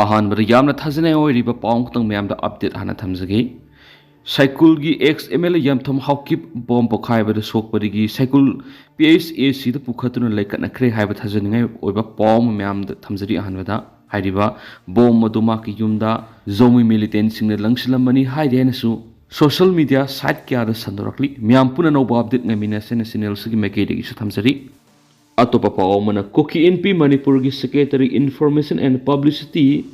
अहानबद यामना थाजने ओइरिबा पाउंग तंग म्यामदा अपडेट हाना थमजगे साइकुल की x MLA Yamthong haokip bomb pokhaiba da sokpadigi साइकुल PSAC da pukhatuna laikatnakre haiba thajaningai oiba pom myam da thamjari ahanbada hairiba bomb maduma ki yumda zomi militant singna langsilamani hairena su social media site kya da sandorakli myam puna no update ngamina sentinel sigi mekedi su thamjari atopa paomana Kukiland Manipur gi Secretary Information and Publicity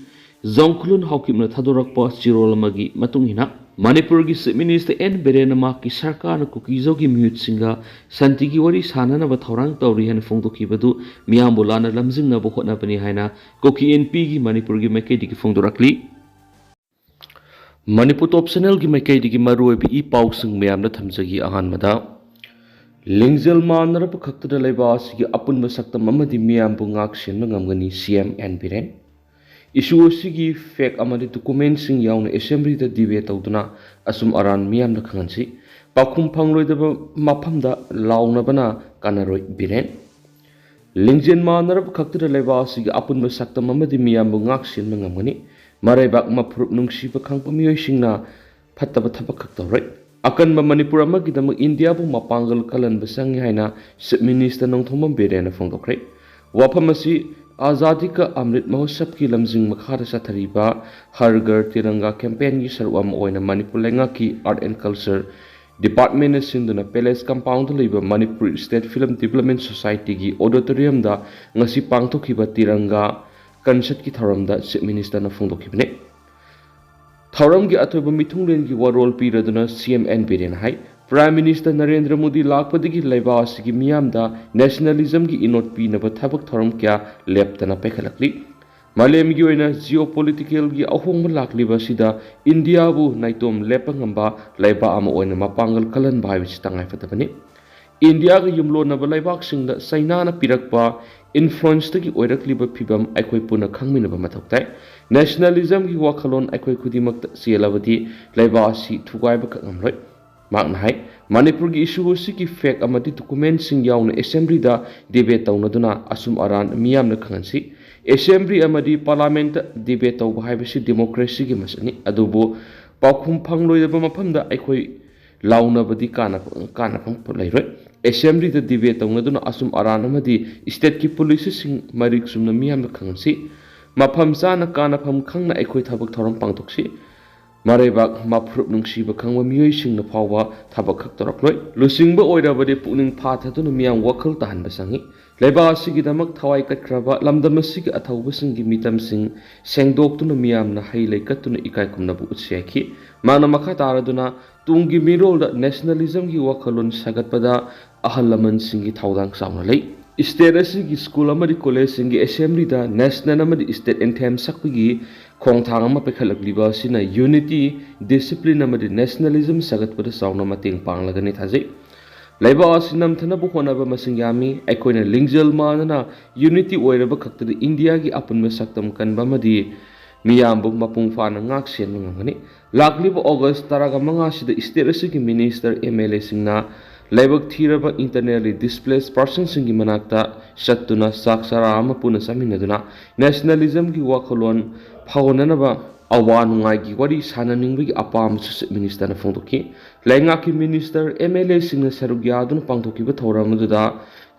Zongklun haokip na thadorakpa chirolamagi matungina Manipur gi Chief Minister N Berenama ki sarkar na kukizo gi mute singa santi gi wari sana na bathorang tawri han phongdoki badu miyam bolana lamjing na bokhot na bani haina Kukiland gi Manipur gi mekedi gi phongdorakli Manipur top channel gi mekedi gi maroi bi I pau sing miyam na thamjagi ahan mada Lingjal manara pakhakta da laiba asigi apun basakta mamadi miyam bu ngak sin ngamgani CM N Beren Issue asigi fake amadi document sing yauna assembly da debate tawduna asum aran miyam da khangansi pakhum phangloi da mafam da launa bana kanaroi Biren Lingjal manara pakhakta da laiba asigi apun basakta mamadi miyam bu ngak sin ngamgani marai bak maprup nungsi pakhang pamiyoi singna phattaba thabak khaktoroi akan Manipur amagidam India bu mapangal kalan basangi haina Chief Minister Nongthongam Berena phongdokre wafam asi Azadi ka Amrit Mahotsav ki lamjing makhara sathariba Har Ghar Tiranga campaign gi sarwam oina Manipur lenga ki Art and Culture Department sinduna Palace Compound liba Manipur State Film Development Society gi auditorium da ngasi pangthokiba Tiranga concert ki thoram da Chief Minister na phongdokhibne Thauram gi atoba mithunglen gi warol piraduna CM N Beren hai Prime Minister Narendra Modi lakpadigi laiba asigi miyamda nationalism gi inot pinaba thabak thoram kya leptana pekhalakli malem gi oina geopolitical gi ahongma lakliba sida India bu naitom lepangamba laiba ama oina mapangal kalan bhai tangai fatabani India ga yumlo na laibak singda China na pirakpa influence tagi oirakliba phibam aikoi puna khangminaba mathoktai nationalism gi wakhalon aikoi khudimak sielabadi laiba asi thugaiba kangamroi makna hai Manipur gi issue si ki fake amadi document sing yauna assembly da debate tawnaduna asum aran miyam na khangansi assembly amadi parliament debate taw bhaibasi democracy gi masani adubo pakhum phangloi da mafam da aikoi launa badi kana phang lairoi assembly da debate tawnaduna asum aran amadi state ki police sing marik sumna miyam na khangansi mafam sana kana pham khangna aikoi thabak thoram pangtoksi Marebak maprup nungsiba khangwa miyoi singna phawwa thabak khak torakloi lusingba oirabade puning phathaduna miyang wakhal tahanba sangi leba asigi damak thawai katkraba lamdam asigi athauba singi mitam sing sengdoktuna miyamna hailai katuna ikai kumna bu utsyaki mana makha taraduna tungi mirol da nationalism gi wakhalon sagatpada ahalaman singi thawdang sauna lei state asigi school amadi college singi assembly da national amadi state anthem sakpigi khongthang ama pekhalakliba sina unity discipline amadi nationalism sagatpada sauna mating panglagani thajai laiba asinam thana bu khonaba masingyami aikoina lingjal manana unity oiraba khaktadi India gi apunma saktam kanba madi miyam bu mapung fana ngak sen ngani lakliba August taraga manga sida state asigi minister MLA singna laibak thiraba internally displaced persons singi manakta sattuna saksara ama puna saminaduna nationalism gi wakhalon phawonanaba awan ngai gi wari sananingbi apam Chief Minister na phongdoki lainga ki minister MLA singna sarugya dun pangthoki ba thoram duda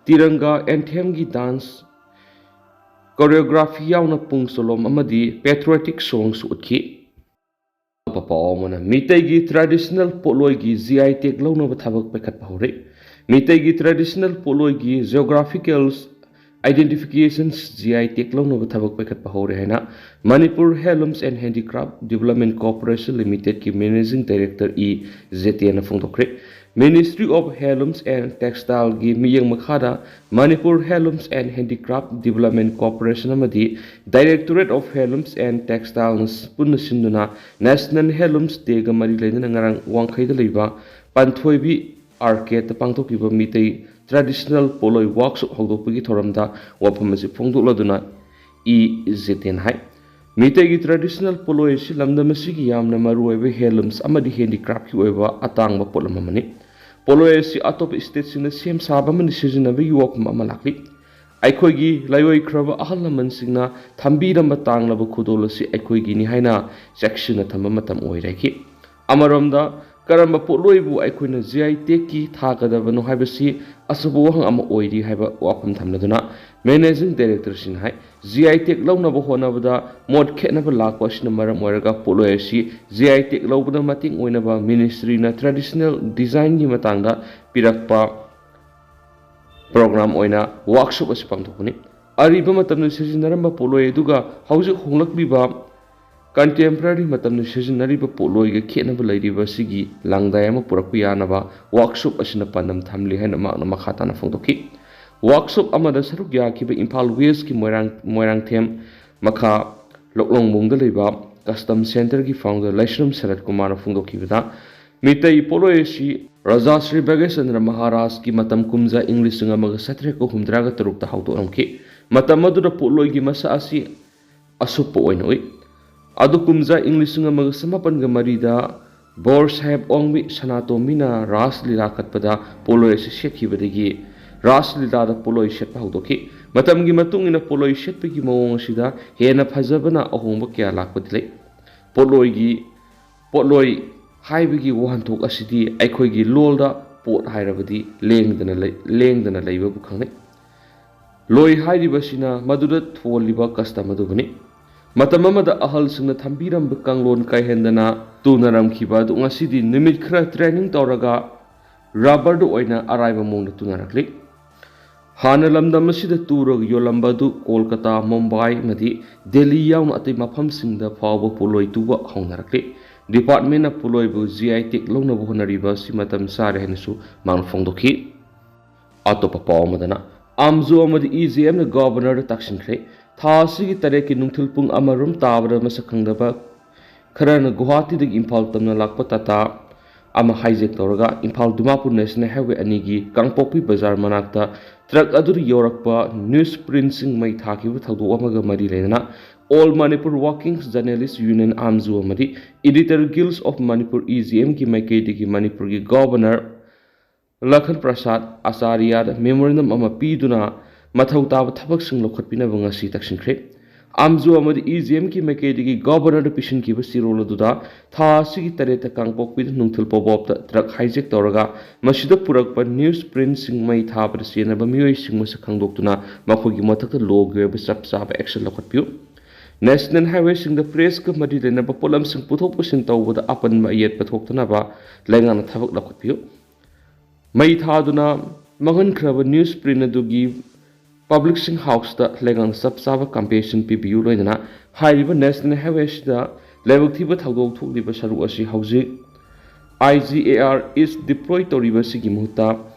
tiranga anthem gi dance choreography yauna pung solom amadi patriotic songs utki papa omana mitai gi traditional poloi gi GI tag lawna ba thabak pekhat phore mitai gi traditional poloi gi geographical identifications GI tag lawna ba thabak pekhat phore haina Manipur Handlooms and Handicraft Development Corporation Limited ki managing director ZTN na phongdokre Ministry of Handlooms and Textile gi miyang makhada Manipur Handlooms and Handicraft Development Corporation amadi Directorate of Handlooms and Textiles punna sinduna National Handlooms Day ga mari leina ngarang wangkhai da leiba panthoibi arcade pangthokiba mitai traditional poloi workshop hogdopagi thoramda wafam asi phongdokladuna ZTN hai mitai gi traditional poloi si lamdamasi gi yamna maruiba handlooms amadi handicraft ki oiba atangba polamamani poloi si atop state sina sem saba mani sijina bi yok mamalakli ꯑꯩꯈꯣꯏꯒꯤ ꯂꯥꯏꯑꯣꯏꯈ꯭ꯔꯕ ꯑꯍꯜ ꯂꯃꯟꯁꯤꯡꯅ ꯊꯝꯕꯤꯔꯝꯕ ꯇꯥꯡꯂꯕ ꯈꯨꯗꯣꯜ ꯑꯁꯤ ꯑꯩꯈꯣꯏꯒꯤꯅꯤ ꯍꯥꯏꯅ ꯆꯦꯛꯁꯤꯟꯅ ꯊꯝꯕ ꯃꯇꯝ ꯑꯣꯏꯔꯛꯈꯤ꯫ ꯑꯃꯔꯣꯝꯗ ꯀꯔꯝꯕ ꯄꯣꯠꯂꯣꯏꯕꯨ ꯑꯩꯈꯣꯏꯅ GI ꯇꯦꯒꯀꯤ ꯊꯥꯒꯗꯕꯅꯣ ꯍꯥꯏꯕꯁꯤ ꯑꯆꯧꯕ ꯋꯥꯍꯪ ꯑꯃ ꯑꯣꯏꯔꯤ ꯍꯥꯏꯕ ꯋꯥꯐꯝ ꯊꯝꯂꯗꯨꯅ ꯃꯦꯅꯦꯖꯤꯡ ꯗꯥꯏꯔꯦꯛꯇꯔꯁꯤꯡꯅ ꯍꯥꯏ GI ꯇꯦꯒ ꯂꯧꯅꯕ ꯍꯣꯠꯅꯕꯗ ꯃꯣꯠ ꯈꯦꯠꯅꯕ ꯂꯥꯛꯄ ꯑꯁꯤꯅ ꯃꯔꯝ ꯑꯣꯏꯔꯒ ꯄꯣꯠꯂꯣꯏ ꯑꯁꯤ GI ꯇꯦꯒ ꯂꯧꯕꯗ ꯃꯇꯦꯡ ꯑꯣꯏꯅꯕ ꯃꯤꯅꯤꯁꯇ꯭ꯔꯤꯅ ꯇ꯭ꯔꯦꯗꯤꯁꯅꯦꯜ ꯗꯤꯖꯥꯏꯟꯒꯤ ꯃꯇꯥꯡꯗ ꯄꯤꯔꯛꯄ ꯄ꯭ꯔꯣꯒ꯭ꯔꯥꯝ ꯑꯣꯏꯅ ꯋꯥꯔꯛꯁꯣꯞ ꯑꯁꯤ ꯄꯥꯡꯊꯣꯛꯄꯅꯤ꯫ ꯑꯔꯤꯕ ꯃꯇꯝꯗ ꯁꯤꯖꯤꯟꯅꯔꯝꯕ ꯄꯣꯠꯂꯣꯏ ꯑꯗꯨꯒ ꯍꯧꯖꯤꯛ ꯍꯣꯡꯂꯛꯂꯤꯕ ꯀꯟꯇꯦꯝꯄꯔꯔꯤ ꯃꯇꯝꯗ ꯁꯤꯖꯤꯟꯅꯔꯤꯕ ꯄꯣꯠꯂꯣꯏꯒ ꯈꯦꯠꯅꯕ ꯂꯩꯔꯤꯕ ꯑꯁꯤꯒꯤ ꯂꯥꯡꯗꯥꯏ ꯑꯃ ꯄꯨꯔꯛꯄ ꯌꯥꯅꯕ ꯋꯥꯔꯛꯁꯣꯞ ꯑꯁꯤꯅ ꯄꯥꯟꯗꯝ ꯊꯝꯂꯤ ꯍꯥꯏꯅ ꯃꯍꯥꯛꯅ ꯃꯈꯥ ꯇꯥꯅ ꯐꯣꯡꯗꯣꯛꯈꯤ꯫ ꯋꯥꯔꯛꯁꯣꯞ ꯑꯃꯗ ꯁꯔꯨꯛ ꯌꯥꯈꯤꯕ ꯏꯝꯐꯥꯜ ꯋꯦꯁꯀꯤ ꯃꯣꯏꯔꯥꯡꯊꯦꯝ ꯃꯈꯥ ꯂꯣꯛꯂꯣꯡꯕꯨꯡꯗ ꯂꯩꯕ ꯀꯁꯇꯝ ꯁꯦꯟꯇꯔꯒꯤ ꯐꯥꯎꯟꯗꯔ ꯂꯩꯁ꯭ꯔꯝ ꯁꯔꯠ ꯀꯨꯃꯥꯔꯅ ꯐꯣꯡꯗꯣꯛꯈꯤꯕꯗ ꯃꯤꯇꯩ ꯄꯣꯠꯂꯣꯏ ꯑꯁꯤ ꯔꯥꯖꯥ ꯁ꯭ꯔꯤ ꯚꯒꯦꯁꯆꯟꯗ꯭ꯔ ꯃꯍꯥꯔꯥꯖꯒꯤ ꯃꯇꯝ ꯀꯨꯝꯖꯥ ꯏꯪ 1863ꯗ ꯍꯧꯗꯣꯛꯂꯝꯈꯤ꯫ ꯃꯇꯝ ꯑꯗꯨꯗ ꯄꯣꯠꯂꯣꯏꯒꯤ ꯃꯁꯛ ꯑꯁꯤ ꯑꯁꯨꯞꯄ ꯑꯣꯏꯅ ꯎꯏ꯫ ꯑꯗꯨ ꯀꯨꯝꯖꯥ ꯏꯪ 1904ꯗ ꯕꯣꯔ ꯁꯥꯍꯦꯕ ꯑꯣꯡꯕꯤ ꯁꯅꯥꯇꯣꯝꯕꯤꯅ ꯔꯥꯁ ꯂꯤꯂꯥ ꯀꯠꯄꯗ ꯄꯣꯠꯂꯣꯏ ꯑꯁꯤ ꯁꯦꯠꯈꯤꯕꯗꯒꯤ ꯔꯥꯁ ꯂꯤꯂꯥꯗ ꯄꯣꯠꯂꯣꯏ ꯁꯦꯠꯄ ꯍꯧꯗꯣꯛꯈꯤ꯫ ꯃꯇꯝꯒꯤ ꯃꯇꯨꯡ ꯏꯟꯅ ꯄꯣꯠꯂꯣꯏ ꯁꯦꯠꯄꯒꯤ ꯃꯑꯣꯡ ꯑꯁꯤꯗ ꯍꯦꯟꯅ ꯐꯖꯕꯅ ꯑꯍꯣꯡꯕ ꯀꯌꯥ ꯂꯥꯛꯄꯗꯤ ꯂꯩ꯫ ꯄꯣꯠꯂꯣꯏ ꯍꯥꯏꯕꯒꯤ ꯋꯥꯍꯟꯊꯣꯛ ꯑꯁꯤꯗꯤ ꯑꯩꯈꯣꯏꯒꯤ ꯂꯣꯜꯗ ꯄꯣꯠ ꯍꯥꯏꯔꯕꯗꯤ ꯂꯦꯡꯗꯅ ꯂꯩꯕꯕꯨ ꯈꯪꯅꯩ꯫ ꯂꯣꯏ ꯍꯥꯏꯔꯤꯕꯁꯤꯅ ꯃꯗꯨꯗ ꯊꯣꯜꯂꯤꯕ ꯀꯁꯇꯝ ꯑꯗꯨꯕꯨꯅꯤ꯫ ꯃꯇꯝ ꯑꯃꯗ ꯑꯍꯜꯁꯤꯡꯅ ꯊꯝꯕꯤꯔꯝꯕ ꯀꯥꯡꯂꯣꯟ ꯀꯥꯏꯍꯟꯗꯅ ꯇꯨꯅꯔꯝꯈꯤꯕ ꯑꯗꯨ ꯉꯁꯤꯗꯤ ꯅꯨꯃꯤꯠ ꯈꯔ ꯇ꯭ꯔꯦꯅꯤꯡ ꯇꯧꯔꯒ ꯔꯕꯔꯗ ꯑꯣꯏꯅ ꯑꯔꯥꯏꯕ ꯃꯑꯣꯡꯗ ꯇꯨꯅꯔꯛꯂꯤ꯫ ꯍꯥꯟꯅ ꯂꯝꯗꯝ ꯑꯁꯤꯗ ꯇꯨꯔꯒ ꯌꯣꯜꯂꯝꯕ ꯑꯗꯨ ꯀꯣꯜꯀꯇꯥ, ꯃꯨꯝꯕꯥꯏ ꯑꯃꯗꯤ ꯗꯦꯜꯂꯤ ꯌꯥꯎꯅ ꯑꯇꯩ ꯃꯐꯝꯁꯤꯡꯗ ꯐꯥꯎꯕ ꯄꯣꯠꯂꯣꯏ ꯇꯨꯕ ꯍꯧꯅꯔꯛꯂꯤ꯫ ꯗꯤꯄꯥꯔꯠꯃꯦꯟꯠꯅ ꯄꯣꯠꯂꯣꯏꯕꯨ GI ꯇꯦꯒ ꯂꯧꯅꯕ ꯍꯣꯠꯅꯔꯤꯕ ꯑꯁꯤ ꯃꯇꯝ ꯆꯥꯔꯦ ꯍꯥꯏꯅꯁꯨ ꯃꯍꯥꯛꯅ ꯐꯣꯡꯗꯣꯛꯈꯤ꯫ ꯑꯇꯣꯞꯄ ꯄꯥꯎ ꯑꯃꯗꯅ ꯑꯥꯝꯖꯣ ꯑꯃꯗꯤ EGMꯅ ꯒꯚꯔꯅꯔꯗ ꯇꯛꯁꯤꯟꯈ꯭ꯔꯦ꯫ ꯊꯥ ꯑꯁꯤꯒꯤ 8ꯀꯤ ꯅꯨꯡꯊꯤꯜ ꯄꯨꯡ 1 ꯇꯥꯕꯗ ꯃꯁꯛ ꯈꯪꯗꯕ ꯈꯔꯅ ꯒꯨꯋꯥꯍꯥꯇꯤꯗꯒꯤ ꯏꯝꯐꯥꯜ ꯇꯝꯅ ꯂꯥꯛꯄ ꯇꯥꯇꯥ ꯑꯃ ꯍꯥꯏꯖꯦꯛ ꯇꯧꯔꯒ ꯏꯝꯐꯥꯜ ꯗꯤꯃꯥꯄꯨꯔ ꯅꯦꯁꯅꯦꯜ ꯍꯥꯏꯋꯦ 2ꯒꯤ ꯀꯥꯡꯄꯣꯛꯄꯤ ꯕꯖꯥꯔ ꯃꯅꯥꯛꯇ ꯇ꯭ꯔꯛ ꯑꯗꯨꯗ ꯌꯧꯔꯛꯄ ꯅ꯭ꯌꯨꯁ ꯄ꯭ꯔꯤꯟꯠꯁꯤꯡ ꯃꯩ ꯊꯥꯈꯤꯕ ꯊꯧꯗꯣꯛ ꯑꯃꯒ ꯃꯔꯤ ꯂꯩꯅꯅ ꯑꯣꯜ ꯃꯅꯤꯄꯨꯔ ꯋꯥꯔꯀꯤꯡ ꯖꯔꯅꯦꯂꯤꯁꯠ ꯌꯨꯅꯤꯌꯟ ꯑꯥꯝꯖꯣ ꯑꯃꯗꯤ ꯏꯗꯤꯇꯔ ꯒꯤꯜꯗ ꯑꯣꯐ ꯃꯅꯤꯄꯨꯔ EGMꯒꯤ ꯃꯥꯏꯀꯩꯗꯒꯤ ꯃꯅꯤꯄꯨꯔꯒꯤ ꯒꯚꯔꯅꯔ ꯂꯈꯟ ꯄ꯭ꯔꯁꯥꯗ ꯑꯆꯥꯔꯌꯗ ꯃꯦꯃꯣꯔꯦꯟꯗꯝ ꯑꯃ ꯄꯤꯗꯨꯅ ꯃꯊꯧ ꯇꯥꯕ ꯊꯕꯛꯁꯤꯡ ꯂꯧꯈꯠꯄꯤꯅꯕ ꯉꯁꯤ ꯇꯛꯁꯤꯟꯈ꯭ꯔꯦ꯫ ꯑꯥꯝꯖꯣ ꯑꯃꯗꯤ EGMꯒꯤ ꯃꯥꯏꯀꯩꯗꯒꯤ ꯒꯚꯔꯅꯔꯗ ꯄꯤꯁꯤꯟꯈꯤꯕ ꯆꯤꯔꯣꯜ ꯑꯗꯨꯗ ꯊꯥ ꯑꯁꯤꯒꯤ 8ꯗ ꯀꯥꯡꯄꯣꯛꯄꯤꯗ ꯅꯨꯡꯊꯤꯜ ꯄꯣꯕꯣꯞꯇ ꯇ꯭ꯔꯛ ꯍꯥꯏꯖꯦꯛ ꯇꯧꯔꯒ ꯃꯁꯤꯗ ꯄꯨꯔꯛꯄ ꯅ꯭ꯌꯨꯁ ꯄ꯭ꯔꯤꯟꯠꯁꯤꯡ ꯃꯩ ꯊꯥꯕꯗ ꯆꯦꯟꯅꯕ ꯃꯤꯑꯣꯏꯁꯤꯡ ꯃꯁꯛ ꯈꯪꯗꯣꯛꯇꯨꯅ ꯃꯈꯣꯏꯒꯤ ꯃꯊꯛꯇ ꯂꯣꯒꯤ ꯑꯣꯏꯕ ꯆꯞ ꯆꯥꯕ ꯑꯦꯛꯁꯟ ꯂꯧꯈꯠꯄꯤꯌꯨ꯫ ꯅꯦꯁꯅꯦꯜ ꯍꯥꯏꯋꯦꯁꯤꯡꯗ ꯄ꯭ꯔꯦꯁꯀ ꯃꯔꯤ ꯂꯩꯅꯕ ꯄꯣꯠꯂꯝꯁꯤꯡ ꯄꯨꯊꯣꯛ ꯄꯨꯁꯤꯟ ꯇꯧꯕꯗ ꯑꯄꯟꯕ ꯑꯌꯦꯠꯄ ꯊꯣꯛꯇꯅꯕ ꯂꯩꯉꯥꯛꯅ ꯊꯕꯛ ꯂꯧꯈꯠꯄꯤꯌꯨ꯫ ꯃꯩ ꯊꯥꯗꯨꯅ ꯃꯥꯡꯍꯟꯈ꯭ꯔꯕ ꯅ꯭ꯌꯨꯁ ꯄ꯭ꯔꯤꯟꯠ ꯑꯗꯨꯒꯤ ꯄꯕ꯭ꯂꯤꯁꯤꯡ ꯍꯥꯎꯁꯇ ꯂꯩꯉꯥꯛꯅ ꯆꯞ ꯆꯥꯕ ꯀꯝꯄꯦꯟꯁꯦꯁꯟ ꯄꯤꯕꯤꯌꯨ꯫ ꯂꯣꯏꯅꯅ ꯍꯥꯏꯔꯤꯕ ꯅꯦꯁꯅꯦꯜ ꯍꯥꯏꯋꯦ ꯑꯁꯤꯗ ꯂꯥꯏꯕꯛ ꯊꯤꯕ ꯊꯧꯗꯣꯛ ꯊꯣꯛꯂꯤꯕ ꯁꯔꯨꯛ ꯑꯁꯤ ꯍꯧꯖꯤꯛ IGAR ꯏꯁ ꯗꯤꯄ꯭ꯂꯣꯏ ꯇꯧꯔꯤꯕ ꯑꯁꯤꯒꯤ ꯃꯍꯨꯠꯇ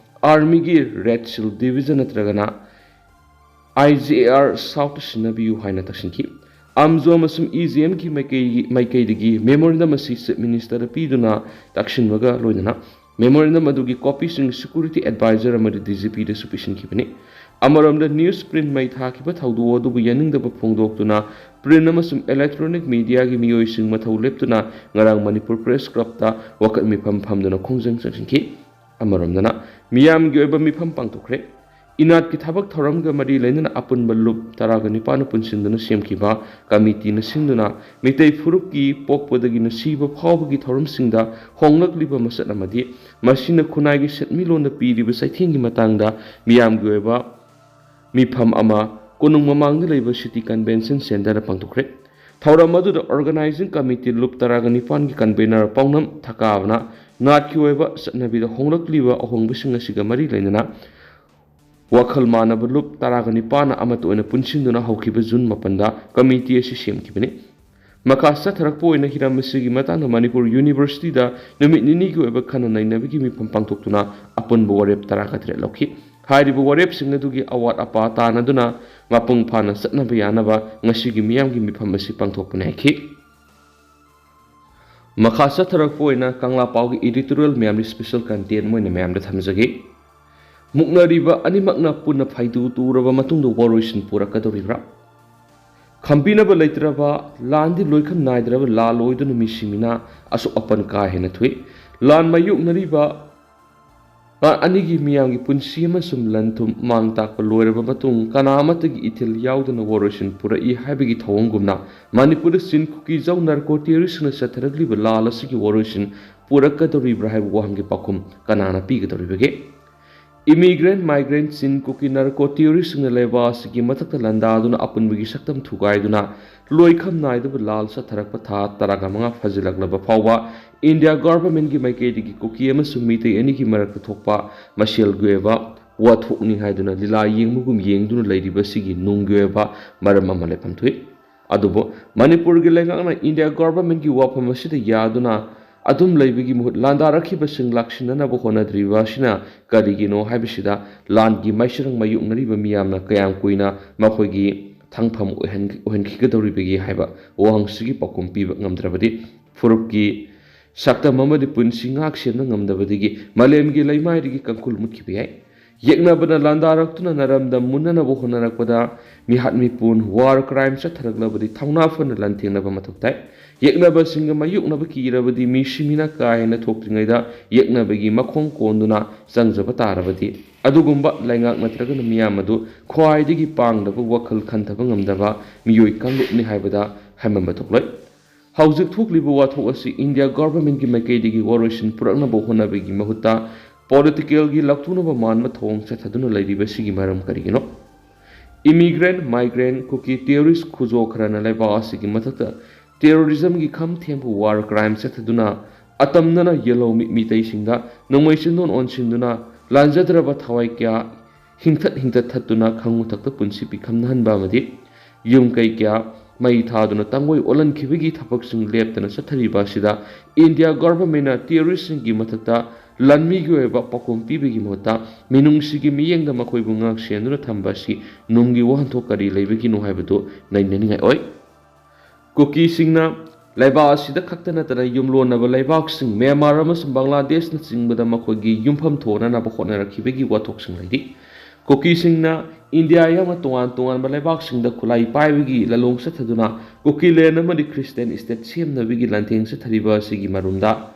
ꯑꯥꯔꯃꯤꯒꯤ ꯔꯦꯗ ꯁꯤꯜ ꯗꯤꯚꯤꯖꯟ ꯅꯠꯇ꯭ꯔꯒꯅ IGAR ꯁꯥꯎꯠꯇ ꯁꯤꯟꯅꯕꯤꯌꯨ ꯍꯥꯏꯅ ꯇꯛꯁꯤꯟꯈꯤ꯫ ꯑꯥꯝꯖꯣ ꯑꯃꯁꯨꯡ EGMꯒꯤ ꯃꯥꯏꯀꯩꯗꯒꯤ ꯃꯦꯃꯣꯔꯦꯟꯗꯝ ꯑꯁꯤ ꯆꯤꯐ ꯃꯤꯅꯤꯁꯇꯔꯗ ꯄꯤꯗꯨꯅ ꯇꯛꯁꯤꯟꯕꯒ ꯂꯣꯏꯅꯅ ꯃꯦꯃꯣꯔꯦꯟꯗꯝ ꯑꯗꯨꯒꯤ ꯀꯣꯄꯤꯁꯤꯡ ꯁꯦꯀ꯭ꯌꯨꯔꯤꯇꯤ ꯑꯦꯗꯚꯥꯏꯖꯔ ꯑꯃꯗꯤ DGPꯗꯁꯨ ꯄꯤꯁꯤꯟꯈꯤꯕꯅꯤ꯫ ꯑꯃꯔꯣꯝꯗ ꯅ꯭ꯌꯨꯁ ꯄ꯭ꯔꯤꯟꯠ ꯃꯩ ꯊꯥꯈꯤꯕ ꯊꯧꯗꯣꯛ ꯑꯗꯨꯕꯨ ꯌꯥꯅꯤꯡꯗꯕ ꯐꯣꯡꯗꯣꯛꯇꯨꯅ ꯄ꯭ꯔꯤꯟꯠ ꯑꯃꯁꯨꯡ ꯏꯂꯦꯛꯇ꯭ꯔꯣꯅꯤꯛ ꯃꯤꯗꯤꯌꯥꯒꯤ ꯃꯤꯑꯣꯏꯁꯤꯡ ꯃꯊꯧ ꯂꯦꯞꯇꯨꯅ ꯉꯔꯥꯡ ꯃꯅꯤꯄꯨꯔ ꯄ꯭ꯔꯦꯁ ꯀ꯭ꯂꯕꯇ ꯋꯥꯀꯠ ꯃꯤꯐꯝ ꯐꯝꯗꯨꯅ ꯈꯣꯡꯖꯪ ꯆꯪꯁꯤꯟꯈꯤ꯫ ꯑꯃꯔꯣꯝꯗꯅ ꯃꯤꯌꯥꯝꯒꯤ ꯑꯣꯏꯕ ꯃꯤꯐꯝ ꯄꯥꯡꯊꯣꯛꯈ꯭ꯔꯦ꯫ ꯏꯅꯥꯠꯀꯤ ꯊꯕꯛ ꯊꯧꯔꯝꯒ ꯃꯔꯤ ꯂꯩꯅꯅ ꯑꯄꯨꯟꯕ ꯂꯨꯞ 19ꯅ ꯄꯨꯟꯁꯤꯟꯗꯨꯅ ꯁꯦꯝꯈꯤꯕ ꯀꯃꯤꯇꯤꯅ ꯁꯤꯟꯗꯨꯅ ꯃꯤꯇꯩ ꯐꯨꯔꯨꯞꯀꯤ ꯄꯣꯛꯄꯗꯒꯤꯅ ꯁꯤꯕ ꯐꯥꯎꯕꯒꯤ ꯊꯧꯔꯝꯁꯤꯡꯗ ꯍꯣꯡꯂꯛꯂꯤꯕ ꯃꯆꯠ ꯑꯃꯗꯤ ꯃꯁꯤꯅ ꯈꯨꯟꯅꯥꯏꯒꯤ ꯁꯦꯟꯃꯤꯠꯂꯣꯟꯗ ꯄꯤꯔꯤꯕ ꯆꯩꯊꯦꯡꯒꯤ ꯃꯇꯥꯡꯗ ꯃꯤꯌꯥꯝꯒꯤ ꯑꯣꯏꯕ ꯃꯤꯐꯝ ꯑꯃ ꯀꯣꯅꯨꯡ ꯃꯃꯥꯡꯗ ꯂꯩꯕ ꯁꯤꯇꯤ ꯀꯟꯚꯦꯟꯁꯟ ꯁꯦꯟꯇꯔꯗ ꯄꯥꯡꯊꯣꯛꯈ꯭ꯔꯦ꯫ ꯊꯧꯔꯝ ꯑꯗꯨꯗ ꯑꯣꯔꯒꯅꯥꯏꯖꯤꯡ ꯀꯃꯤꯇꯤ ꯂꯨꯞ 19ꯒꯤ ꯀꯟꯚꯦꯅꯔ ꯄꯥꯎꯅꯝ ꯊꯀꯥꯕꯅ ꯅꯥꯠꯀꯤ ꯑꯣꯏꯕ ꯆꯠꯅꯕꯤꯗ ꯍꯣꯡꯂꯛꯂꯤꯕ ꯑꯍꯣꯡꯕꯁꯤꯡ ꯑꯁꯤꯒ ꯃꯔꯤ ꯂꯩꯅꯅ ꯋꯥꯈꯜ ꯃꯥꯟꯅꯕ ꯂꯨꯞ 19ꯅ ꯑꯃꯠꯇ ꯑꯣꯏꯅ ꯄꯨꯟꯁꯤꯟꯗꯨꯅ ꯍꯧꯈꯤꯕ ꯖꯨꯟ 8ꯗ ꯀꯃꯤꯇꯤ ꯑꯁꯤ ꯁꯦꯝꯈꯤꯕꯅꯤ꯫ ꯃꯈꯥ ꯆꯠꯊꯔꯛꯄ ꯑꯣꯏꯅ ꯍꯤꯔꯝ ꯑꯁꯤꯒꯤ ꯃꯇꯥꯡꯗ ꯃꯅꯤꯄꯨꯔ ꯌꯨꯅꯤꯚꯔꯁꯤꯇꯤꯗ ꯅꯨꯃꯤꯠ 2ꯅꯤꯒꯤ ꯑꯣꯏꯕ ꯈꯟꯅ ꯅꯩꯅꯕꯒꯤ ꯃꯤꯐꯝ ꯄꯥꯡꯊꯣꯛꯇꯨꯅ ꯑꯄꯨꯟꯕ ꯋꯥꯔꯦꯞ 13 ꯂꯧꯈꯤ꯫ ꯍꯥꯏꯔꯤꯕ ꯋꯥꯔꯦꯞꯁꯤꯡ ꯑꯗꯨꯒꯤ ꯑꯋꯥꯠ ꯑꯄꯥ ꯇꯥꯟꯅꯗꯨꯅ ꯃꯄꯨꯡ ꯐꯥꯅ ꯆꯠꯅꯕ ꯌꯥꯅꯕ ꯉꯁꯤꯒꯤ ꯃꯤꯌꯥꯝꯒꯤ ꯃꯤꯐꯝ ꯑꯁꯤ ꯄꯥꯡꯊꯣꯛꯄꯅꯤ ꯍꯥꯏꯈꯤ꯫ ꯃꯈꯥ ꯆꯠꯊꯔꯛꯄ ꯑꯣꯏꯅ ꯀꯪꯂꯥ ꯄꯥꯎꯒꯤ ꯏꯗꯤꯇꯣꯔꯤꯌꯦꯜ ꯃꯌꯥꯝꯒꯤ ꯁ꯭ꯄꯦꯁꯦꯜ ꯀꯟꯇꯦꯟꯠ ꯃꯣꯏꯅ ꯃꯌꯥꯝꯗ ꯊꯝꯖꯒꯦ꯫ ꯃꯨꯛꯅꯔꯤꯕ ꯑꯅꯤꯃꯛꯅ ꯄꯨꯟꯅ ꯐꯩꯗꯨ ꯇꯨꯔꯕ ꯃꯇꯨꯡꯗ ꯋꯥꯔꯣꯏꯁꯤꯟ ꯄꯨꯔꯛꯀꯗꯧꯔꯤꯕ꯭ꯔꯥ? ꯈꯝꯕꯤꯅꯕ ꯂꯩꯇ꯭ꯔꯕ ꯂꯥꯟꯗꯤ ꯂꯣꯏꯈꯝ ꯅꯥꯏꯗ꯭ꯔꯕ ꯂꯥꯜ ꯑꯣꯏꯗꯨꯅ ꯃꯤꯁꯤ ꯃꯤꯅꯥ ꯑꯁꯣꯛ ꯑꯄꯟ ꯀꯥ ꯍꯦꯟꯅ ꯊꯣꯛꯏ꯫ ꯂꯥꯟ ꯃꯥꯌꯣꯛꯅꯔꯤꯕ anigi miyamgi punsi amasum lanthum mang takpa loiraba matung kana amatagi ithil yaudana waroshin pura I haibagi thawangumna Manipur sin kuki jau narco terrorist na satharagliba lala sigi waroshin pura kadoribra haibu wahangi pakum kanana pigadoribage Immigrant migrant sin kuki narco terrorist na leba sigi matakta landaduna apunbagi saktam thugaiduna loikham naidaba lal satharakpa tha taragamanga fajilaglaba phawwa India government ki maikedi kuki amasum mitei ani ki marakta thokpa mashel gueba wathokni haiduna lila yengmugum yengduna leiriba sigi nunggueba maram amale pamthui adubo Manipur gi lengakna India government ki wafam asida yaduna adum leibigi muhut landarakhiba singlakshinana bo honadriba sina karigino haibisida land gi maisirang mayuknariba miyamna kayam kuina makhoigi thangpham ohen khigadoribagi haiba wahangsigi pakum piba ngamdrabadi furupki sakta mamadi punsi ngak semna ngamdabadigi malemgi leimaidigi kankul mutkibi hai yeknabana landarak tuna naramda munana bo honarakpada mihat mipun war crime sa tharaglabadi thangna fana lanthengna ba mathuktai yeknaba singa mayuknaba kirabadi mishimina kaina thokringaida yeknabagi makhong konduna sangjaba tarabadi adugumba laingak natraga miyamadu khwaidigi pangdaba wakhal khantaba ngamdaba miyoi kanglupni haibada haimamba thoklai Hauzik thukliba wathok asi India government ki maikaidigi waroshin puraknaba honabagi mahutta political gi laktuna manma thong chathaduna leiriba sigi maram karigino immigrant migrant kuki terrorist khujo kharana leba asigi mathakta terrorism gi kham thembu war crime chathaduna atamnana yellow mitei singda nongmai chindon onsinduna lanjadraba thawai kya hingtat thatuna khangu thakta punsi pi khamnan ba madi yum kai kya mai thaduna tangoi olan khibigi thapak sing leptana sathariba sida India government na terrorist gi mathakta lanmi gi oiba pakom pibigi mota minungsi gi miyengda makhoi bungak senduna thambasi nunggi wahanto kari leibigi no haibado nainani ngai oi kuki singna laiba asida khaktana tara yumlona ba laibak sing Myanmar amasung Bangladesh na singbada makhoi gi yumpham thona na ba khona rakhibigi wathok sing laidi kuki singna India yama tongan ba laibak singda khulai paibigi lalong sathaduna Kukiland amadi Christian state semnabigi lantheng sathariba sigi marumda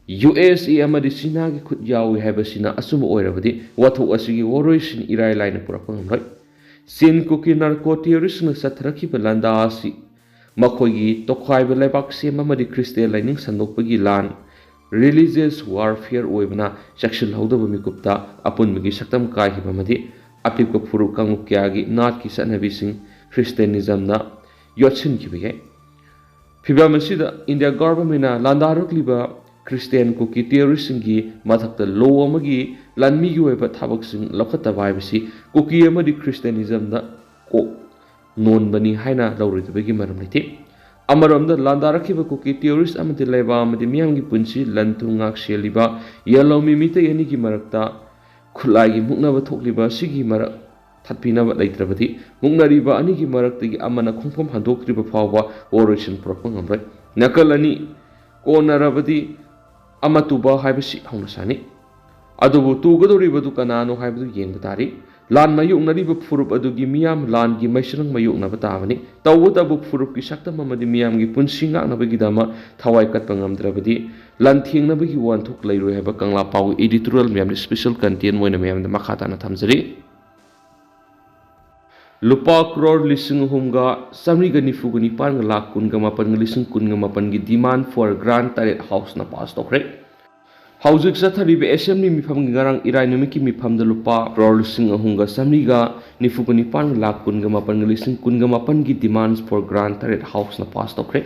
USA amadi China gi khut yawi haibasina asuma oirabadi wathok asigi waroshin irai laina purakpa ngamrai sin kuki narco terrorist na sathrakhiba landa asi makhoigi tokhaiba laibak sem amadi Christian laining sandokpagi lan religious warfare oibna section hodaba mikupta apunbagi saktam kai hibamadi apikpa furu kangu kyagi nat ki sanabi sing Christianism na yotsin kibige Fibamisida India government na landarukliba Christian kuki terrorist singi mathakta law amagi lanmi gi oiba thabak sing lakhata baibasi kuki amadi Christianism na ko non bani haina lawridbagi maram liti amaramda landarakhiba kuki terrorist amadi laiba amadi miyamgi punsi lantungak seliba yellow mimite yani gi marakta khulai muknaba thokliba sigi marak thatpinaba leitrabadi muknariba ani gi maraktagi amana khongpham handokriba phawba operation proper ngamrai nakalani konarabadi amatuba haibasi haunasani adubu tugadoribadu kanano haibadu yengba tari lan mayuknariba furup adugi miyam lan gi maisrang mayuknaba tabani tawutabu furup ki saktam amadi miyam gi punsinga nabagi dama thawai katpa ngamdrabadi lan thingnabagi wanthok leiroi haiba kangla paw editorial miyam special content moina miyam da makhata na thamjari Lupa crore lising humga samriga nifuga nipan lakh kunga mapan lising kunga mapan gi demand for grant target house na pass tokre Hauzik satharibe assembly mifam ngarang irai numiki mifam da lupa crore lising humga samriga nifuga nipan lakh kunga mapan lising kunga mapan gi demands for grant target house na pass tokre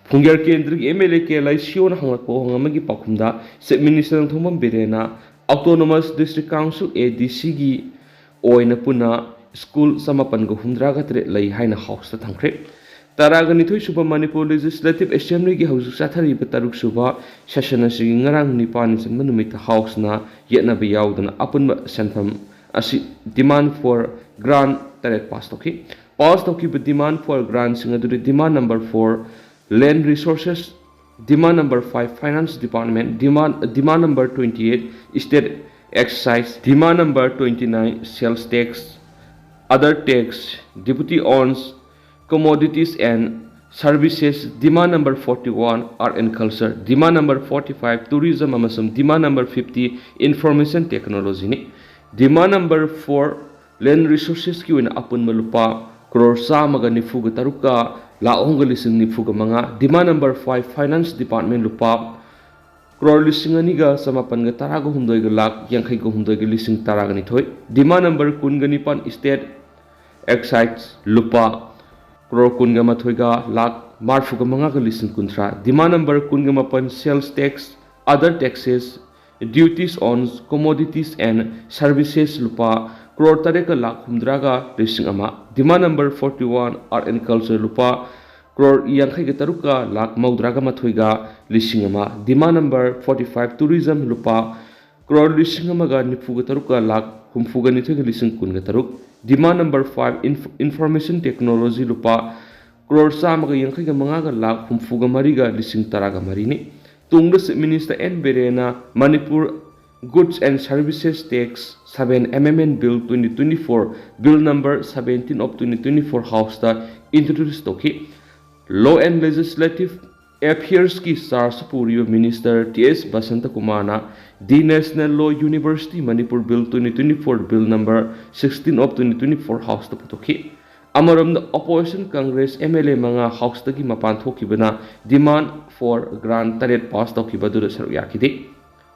Pungyar kendri MLA ke lai siyon hangako hangamagi pakumda set minister ng thumam birena autonomous district council ADC gi oina puna school samapan go humdraga tre lai haina house ta thangkre taraga nithoi suba Manipur legislative assembly gi hausu sathari bataruk suba session asi ngarang ni pan san manumit house na yetna be yaudana apun santham asi demand for grant taret pass toki but demand for grant singa du demand number 4 land resources demand number 5 finance department demand number 28 state excise demand number 29 sales tax other tax, deputy owns commodities and Services, demand number 41, Art and Culture, demand number 45, Tourism amasung demand number 50, Information Technology ni. Demand number 4, Land Resources ki wina apun malupa, crore samaga nifuga taruka, laong lising nifuga mga. Demand number 5, Finance Department lupa, crore lising aniga samapan ga taraga humdoy ga lak, yangkay ga humdoy ga lising taraga nitoy. Demand number kun ganipan State Excise lupa, crore kun ga mathoiga lak marfuga mga ga lising kuntra. Demand number kun ga mapan Sales Tax, Other Taxes, Duties on Commodities and Services lupa, crore tareka lak humdraga lising ama. Demand number 41, Art and Culture lupa, crore yangkay ga taruka lak maudraga mathoiga lising ama. Demand number 45, Tourism lupa, crore lising ama ga nifuga taruka lak humfuga nitoy ga lising kun ga taruk. Demand number 5, Information Technology lupa, crore samaga yangkay ga mga ga lak humfuga mariga lising taraga marini. Tungda Minister N. Berena, Manipur Goods and Services Tax 7 Amendment Bill 2024, Bill number 17 of 2024 House ta introduced toki. Law and Legislative Affairs ki Sarsapuriyo Minister T.S. Basanta Kumana, the National Law University Manipur Bill 2024, Bill number 16 of 2024 House ta putoki. Amaram the Opposition Congress MLA mga House ta ki mapan thokibana demand for grant taret pass tokiba du saru yakidi.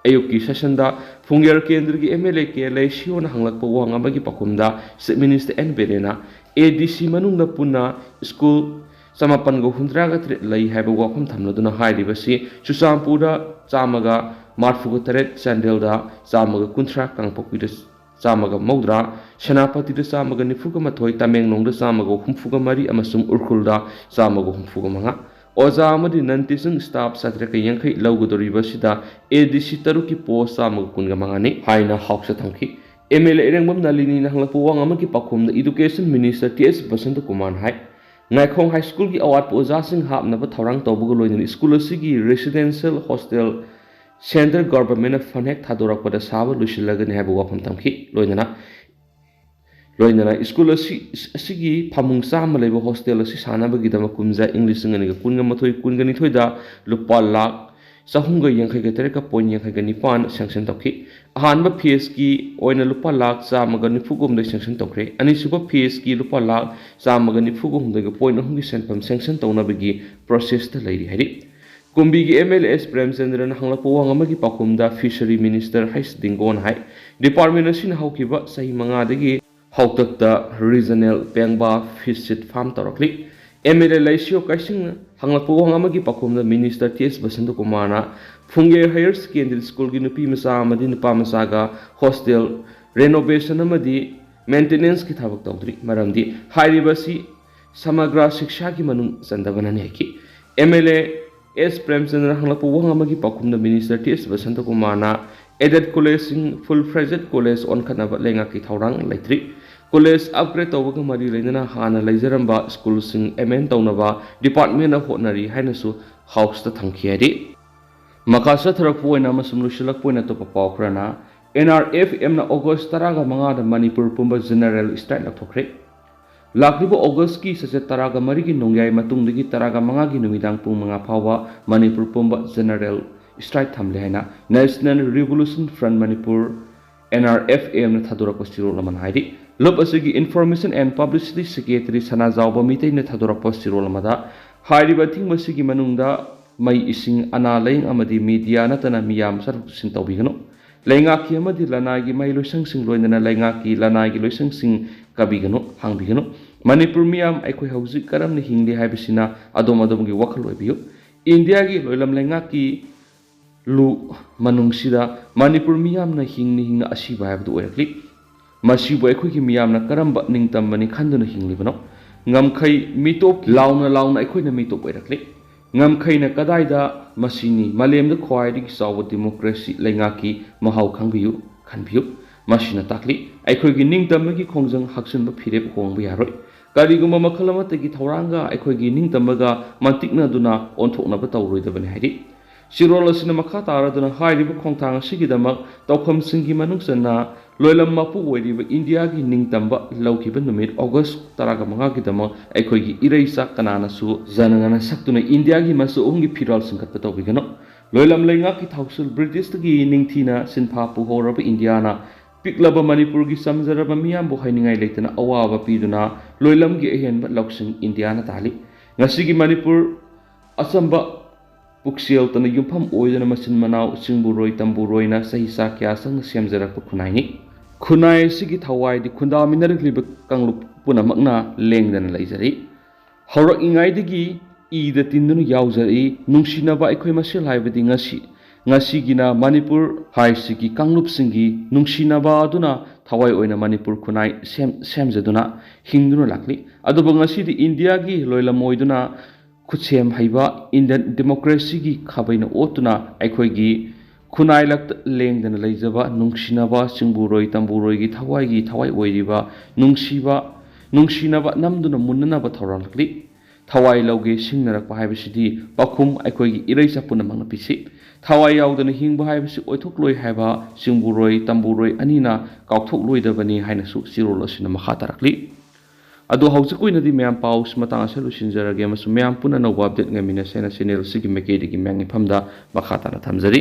Ayuk ki session da Fungyar Kendra ki MLA ke laisyo na hanglak po wang amagi pakumda si Minister N. Berena ADC manung na puna school samapan go hundraga tret lay haba wakum thamna duna hairi basi Susampura chamaga marfuga taret sandel da chamaga kuntra kangpokida chamaga maudra Senapati da chamaga nifuga mathoi Tamenglong da chamaga humfuga mari amasung Urkhul da chamaga humfuga manga. Oza amadi nantisang staff satra ka yangkay laugadoriba sida ADC taruki po sa magkunga mga ni haina hawk sa tangki. MLA irangbam nalini na hanglapuwang amagi pakum na Education Minister T.S. Basanta Kuman hai. Ngaikong high school ki awat po oza sing hap na patharang tawbaguloy ng school asigi residential hostel center government of fanek thadorak pada sawa lusilaga ni habu wapam tangki loy na school asigi pamung sama lebo hostel asi sana bagi dama kumza English ngani ga kunga mathoi kunga ni thoida lupa lak sahunga yangkhay ga tereka point yangkhay ga nipan sanction tokhi ahanba fees ki oina lupa lak chamaga nifugum de sanction tokre ani suba fees ki lupa lak chamaga nifugum de ga point hungi senpam sanction tawna bagi process ta lairi hari kumbi gi MLS Premchandra na hangla po wang amagi pakumda Fishery Minister Hais Dingon hai department asin haukiba sahi manga degi Hautakta Regional Pengba Fish Farm Torokli MLA Laisio Kaising Hanglapuang Amagi Pakumda Minister T.S. Basanta Kumana Funge Higher Secondary School Nupi Masa Amadi Nupa Masaga Hostel Renovation Amadi Maintenance ki thabak tawdri maramdi hairi basi samagra shiksha ki manung sandabana ne ki MLA S Premchandra Hanglapuang Amagi Pakumda Minister T.S. Basanta Kumana Aided College Full-Fledged College on Kanaba Lenga ki Taurang Laitri College upgrade tawbaga mari lainana hana laijaramba school sing MN tawnaba department of honari hainasu house ta thangkhiari makasa tharak poina masum lusilak poina to papawkrana NRFM na August taraga manga da Manipur pumba general strike lathokre lakribo August ki sase taraga mari gi nongyai matungdagi taraga manga gi numidang pung manga phawa Manipur pumba general strike thamle haina National Revolution Front Manipur NRFM na thadura ko siro laman hairi Lob asigi Information and Publicity Secretary Sanajawba Mitay na thadura ko siro lamada hairi bating masigi manungda may ising analaing amadi media na tana miyam sarap sintawbigano laingaki amadi lanagi may loisang sing loy na laingaki lanagi loisang sing kabigano hangbigano Manipur miyam ay koy hawzik karam ni hingli haibisina adom gi wakal biyo India gi loilam laingaki lu manungsida Manipur miyam na hingni asiba haibdu oirakli masibu aikoi ki miyam na karamba ningtam bani khanduna hinglibano ngamkhai mitop launa aikoi na mitop oirakli ngamkhai na kadaida masini malemda khwaidi ki sawa democracy laingaki mahau khangbiyu khanbiyu masina takli aikoi gi ningtam gi khongjang haksun ba phirep khongba yaroi kariguma makhalama te gi thoranga aikoi gi ningtam ga mantikna duna onthokna ba tawroi da bani haidi Sirol asina makha taraduna hairiba khongthang asigidamak tawkhamsinggi manungsanna loilam mapu oiriba India gi ningtamba laukiba numit August 15 gidamak aikhoigi ireisa kananasu janangana saktuna India gi masu ongi phiral singkhatpa tawbigano loilam leinga ki thausul British gi ningthina sinpha pu horaba India na piklaba Manipur gi samjaraba miyambu hainingai leitana awaba piduna loilam gi ehenba lauksing India na tali ngasigi Manipur asamba puksiel tana yumpham oidana masin manau singburoi tamburoina sahisa kya sang semjarakpa khunai ni khunai sigi thawai di khunda minarikliba kanglup punamakna lengdana leijari horak ingai digi ida tindunu yaujari nungsinaba aikhoi masel haibadi ngasigina Manipur haisigi kanglup singi nungsinaba aduna thawai oina Manipur khunai semjaduna hingduna lakli aduba ngasidi India gi loilam oiduna खुसेम हाइबा Indian democracy की खाबैना ओतुना अखोइगी खुनाइलक लेंगदना लेजबा नुंगसिनाबा सिंगबुरोइ तंबुरोइगी थवाई ओइरिबा नुंगसिनाबा नमदुना मुन्ननाबा थौरालकली थवाई लौगे सिंगनरकपा हाइबसिदि पाखुम अखोइगी इरैसा पुनमंगना पिसि थवाई यावदना हिंगबा हाइबसि ओइथोकलोइ हाइबा सिंगबुरोइ तंबुरोइ अनिना काउथोकलोइदबनि हाइनासु सिरोलसिना मखा तारकली अदो हौजकुइनदि ma'am पाउस मतंग असे लुसिनजरगे मसु ma'am पुना नौबा update ngamiना सेना channel सिगी मेकेदिगी म्यांगि फमदा मखा ताना थमजरी।